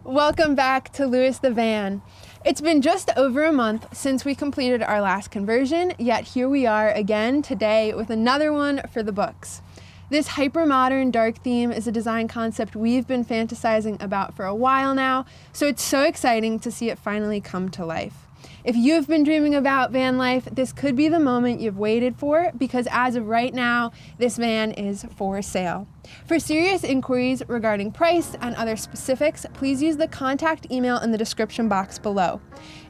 Welcome back to Lewis the Van. It's been just over a month since we completed our last conversion, yet here we are again today with another one for the books. This hyper-modern dark theme is a design concept we've been fantasizing about for a while now, so it's so exciting to see it finally come to life. If you've been dreaming about van life, this could be the moment you've waited for, because as of right now, this van is for sale. For serious inquiries regarding price and other specifics, please use the contact email in the description box below.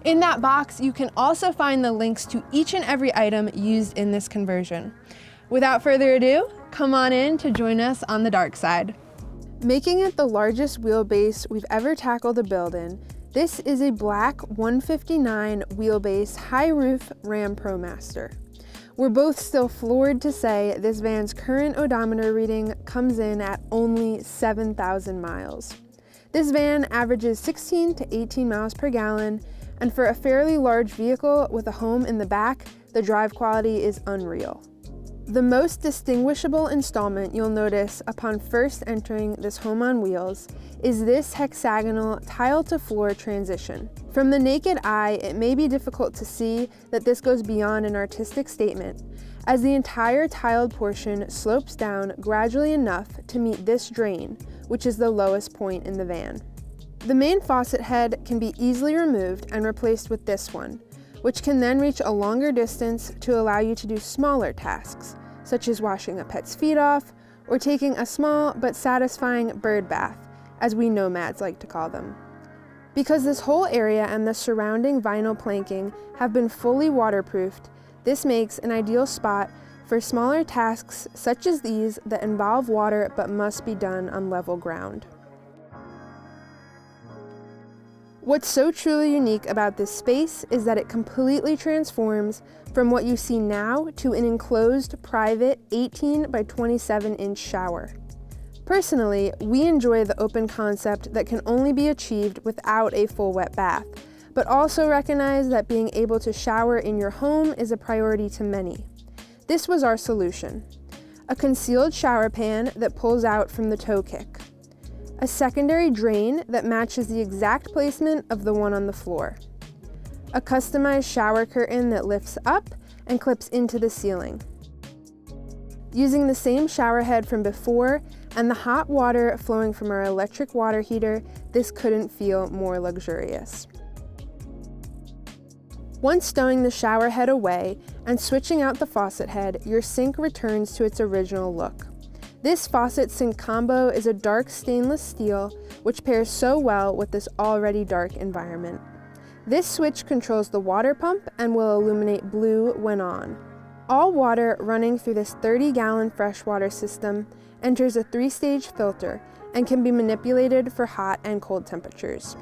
In that box, you can also find the links to each and every item used in this conversion. Without further ado, come on in to join us on the dark side. Making it the largest wheelbase we've ever tackled a build in, this is a black 159 wheelbase high roof Ram ProMaster. We're both still floored to say this van's current odometer reading comes in at only 7,000 miles. This van averages 16 to 18 miles per gallon, and for a fairly large vehicle with a home in the back, the drive quality is unreal. The most distinguishable installment you'll notice upon first entering this home on wheels is this hexagonal tile-to-floor transition. From the naked eye, it may be difficult to see that this goes beyond an artistic statement, as the entire tiled portion slopes down gradually enough to meet this drain, which is the lowest point in the van. The main faucet head can be easily removed and replaced with this one, which can then reach a longer distance to allow you to do smaller tasks, such as washing a pet's feet off or taking a small but satisfying bird bath, as we nomads like to call them. Because this whole area and the surrounding vinyl planking have been fully waterproofed, this makes an ideal spot for smaller tasks such as these that involve water but must be done on level ground. What's so truly unique about this space is that it completely transforms from what you see now to an enclosed, private 18 by 27 inch shower. Personally, we enjoy the open concept that can only be achieved without a full wet bath, but also recognize that being able to shower in your home is a priority to many. This was our solution: a concealed shower pan that pulls out from the toe kick, a secondary drain that matches the exact placement of the one on the floor, a customized shower curtain that lifts up and clips into the ceiling. Using the same shower head from before and the hot water flowing from our electric water heater, this couldn't feel more luxurious. Once stowing the shower head away and switching out the faucet head, your sink returns to its original look. This faucet sink combo is a dark stainless steel, which pairs so well with this already dark environment. This switch controls the water pump and will illuminate blue when on. All water running through this 30-gallon freshwater system enters a 3-stage filter and can be manipulated for hot and cold temperatures.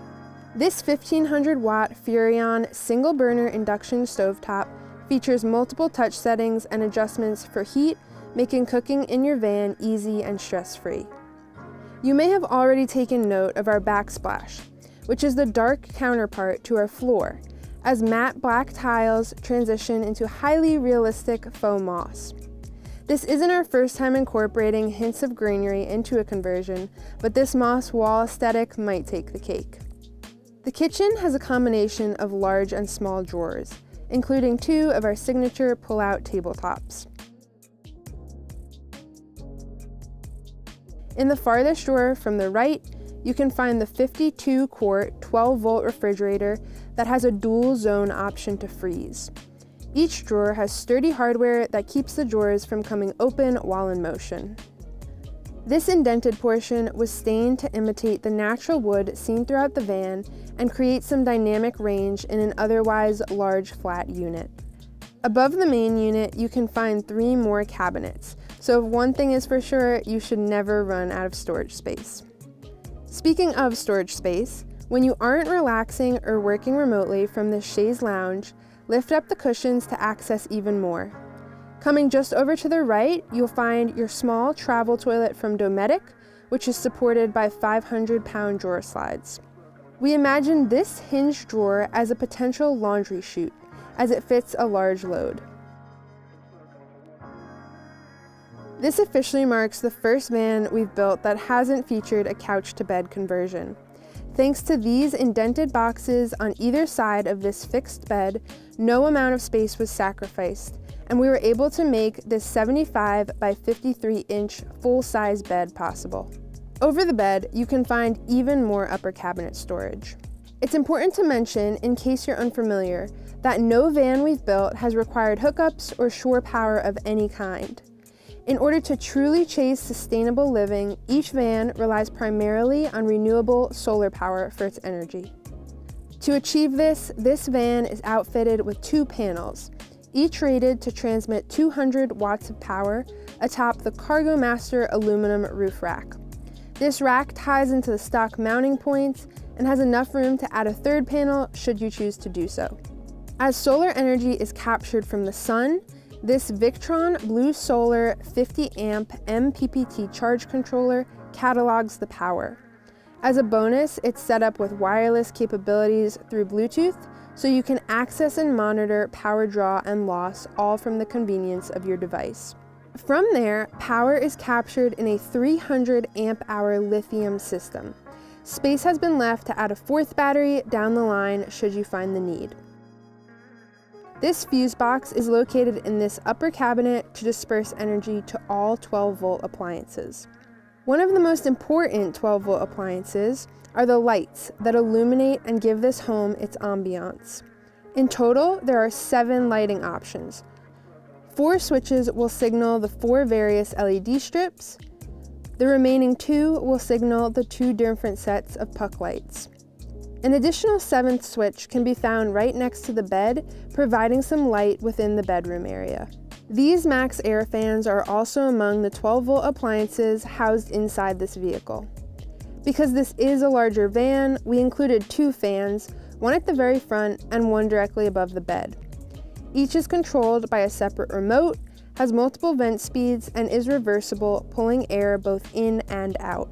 This 1500-watt Furrion single-burner induction stovetop features multiple touch settings and adjustments for heat, making cooking in your van easy and stress-free. You may have already taken note of our backsplash, which is the dark counterpart to our floor, as matte black tiles transition into highly realistic faux moss. This isn't our first time incorporating hints of greenery into a conversion, but this moss wall aesthetic might take the cake. The kitchen has a combination of large and small drawers, including 2 of our signature pull-out tabletops. In the farthest drawer from the right, you can find the 52-quart 12-volt refrigerator that has a dual zone option to freeze. Each drawer has sturdy hardware that keeps the drawers from coming open while in motion. This indented portion was stained to imitate the natural wood seen throughout the van and create some dynamic range in an otherwise large flat unit. Above the main unit, you can find 3 more cabinets, so if one thing is for sure, you should never run out of storage space. Speaking of storage space, when you aren't relaxing or working remotely from this chaise lounge, lift up the cushions to access even more. Coming just over to the right, you'll find your small travel toilet from Dometic, which is supported by 500-pound drawer slides. We imagined this hinged drawer as a potential laundry chute, as it fits a large load. This officially marks the first van we've built that hasn't featured a couch-to-bed conversion. Thanks to these indented boxes on either side of this fixed bed, no amount of space was sacrificed, and we were able to make this 75 by 53 inch full-size bed possible. Over the bed, you can find even more upper cabinet storage. It's important to mention, in case you're unfamiliar, that no van we've built has required hookups or shore power of any kind. In order to truly chase sustainable living, each van relies primarily on renewable solar power for its energy. To achieve this van is outfitted with 2 panels, each rated to transmit 200 watts of power atop the Cargo Master aluminum roof rack. This rack ties into the stock mounting points and has enough room to add a 3rd panel should you choose to do so. As solar energy is captured from the sun, this Victron Blue Solar 50 amp MPPT charge controller catalogs the power. As a bonus, it's set up with wireless capabilities through Bluetooth, so you can access and monitor power draw and loss all from the convenience of your device. From there, power is captured in a 300 amp hour lithium system. Space has been left to add a 4th battery down the line should you find the need. This fuse box is located in this upper cabinet to disperse energy to all 12-volt appliances. One of the most important 12-volt appliances are the lights that illuminate and give this home its ambiance. In total, there are 7 lighting options. 4 switches will signal the 4 various LED strips. The remaining 2 will signal the 2 different sets of puck lights. An additional 7th switch can be found right next to the bed, providing some light within the bedroom area. These max air fans are also among the 12-volt appliances housed inside this vehicle. Because this is a larger van, we included 2 fans, one at the very front and one directly above the bed. Each is controlled by a separate remote, has multiple vent speeds, and is reversible, pulling air both in and out.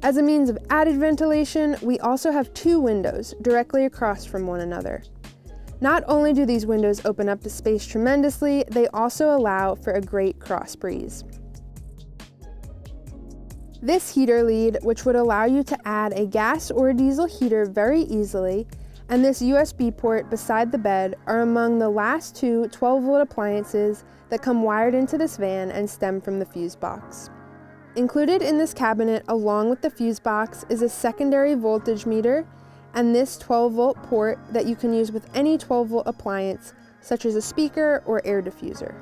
As a means of added ventilation, we also have 2 windows directly across from one another. Not only do these windows open up the space tremendously, they also allow for a great cross breeze. This heater lead, which would allow you to add a gas or diesel heater very easily, and this USB port beside the bed are among the last 2 12-volt appliances that come wired into this van and stem from the fuse box. Included in this cabinet, along with the fuse box, is a secondary voltage meter and this 12-volt port that you can use with any 12-volt appliance, such as a speaker or air diffuser.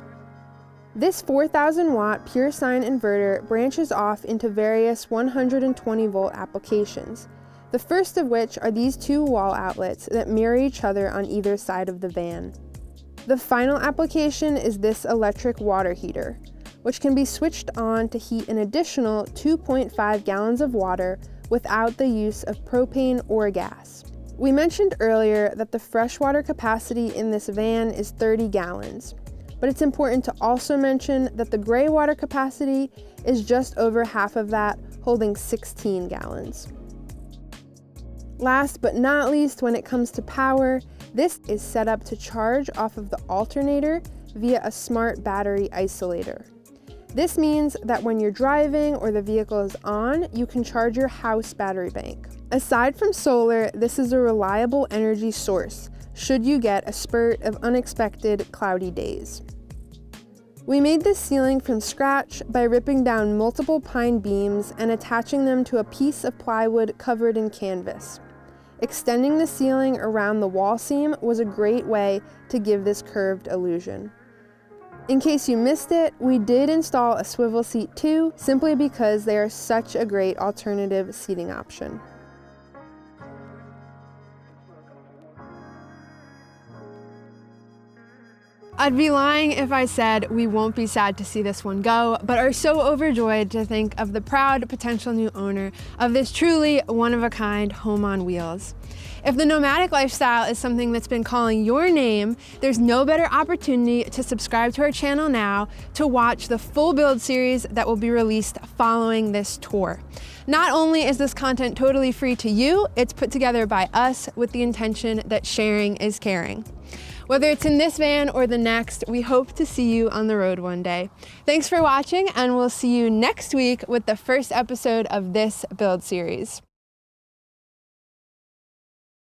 This 4,000-watt pure sine inverter branches off into various 120-volt applications, the first of which are these 2 wall outlets that mirror each other on either side of the van. The final application is this electric water heater, which can be switched on to heat an additional 2.5 gallons of water without the use of propane or gas. We mentioned earlier that the freshwater capacity in this van is 30 gallons, but it's important to also mention that the gray water capacity is just over half of that, holding 16 gallons. Last but not least, when it comes to power, this is set up to charge off of the alternator via a smart battery isolator. This means that when you're driving or the vehicle is on, you can charge your house battery bank. Aside from solar, this is a reliable energy source should you get a spurt of unexpected cloudy days. We made this ceiling from scratch by ripping down multiple pine beams and attaching them to a piece of plywood covered in canvas. Extending the ceiling around the wall seam was a great way to give this curved illusion. In case you missed it, we did install a swivel seat too, simply because they are such a great alternative seating option. I'd be lying if I said we won't be sad to see this one go, but are so overjoyed to think of the proud potential new owner of this truly one-of-a-kind home on wheels. If the nomadic lifestyle is something that's been calling your name, there's no better opportunity to subscribe to our channel now to watch the full build series that will be released following this tour. Not only is this content totally free to you, it's put together by us with the intention that sharing is caring. Whether it's in this van or the next, we hope to see you on the road one day. Thanks for watching, and we'll see you next week with the first episode of this build series.